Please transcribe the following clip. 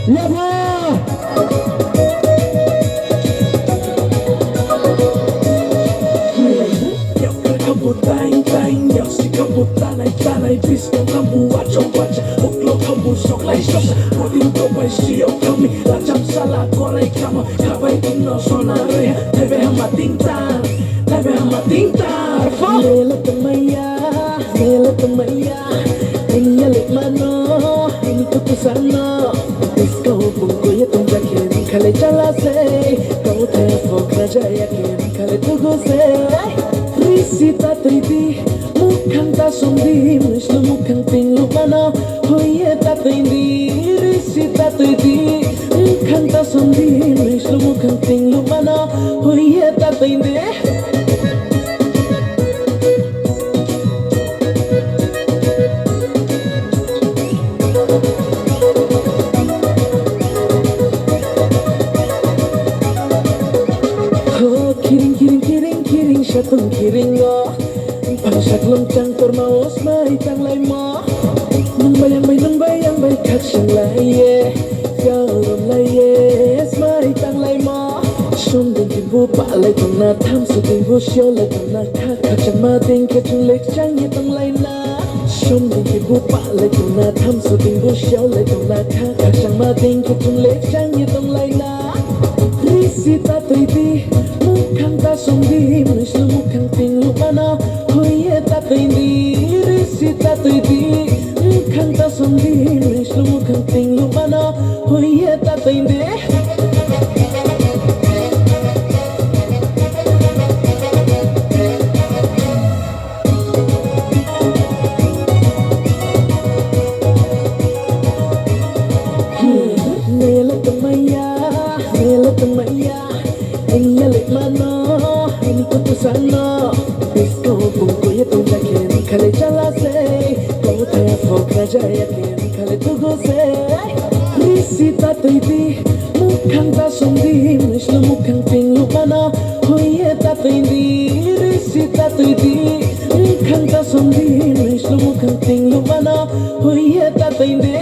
Ya bro. Yo que kamu taing yo si kamu tanay bis ko kamu wacha oklo kamu sok lai sok modin ko bai siyo kami lacam salah korai kamu kabai inno sonare tebe hama tingtang lela temaya ini yalik mano ini kutusano disco bungo ya tumja kiri kale jalase kau telefon kerja ya kiri kale tuguse risita triti mukhang ta sundi mislu mukhang tinglu mano hoye ta tindi risita triti mukhang ta sundi mislu mukhang tinglu mano hoye ta tindi kiring shatong kiring go pangsak lomcang tormaos mai tang lai mo nang bayang bay kak shang lai ye rom lai ye mai tang lai mo shum ding ki bu pa lai tong na tham su ding bu shio lai tong na kha chang ma ding ke chung lek chang ye tong lai na shum ding ki bu pa lai tong na tham su ding bu shio lai tong na kha chang ma ding ke chung lek chang ye tong lai na risita triti mukhang ta sundi mislu mukhang tinglu mana hoye ta tindi risita triti mukhang ta sundi mislu mukhang tinglu mana hoye ta tindi Nela temaya ini yalik mano ini kutusano disco bungo ya tumja kiri kale jalase kau telefon kerja ya kiri kale tuguse risita triti mukhang ta sundi mislu mukhang tinglu mano hoye ta tindi risita triti mukhang ta sundi mislu mukhang tinglu mano hoye ta tindi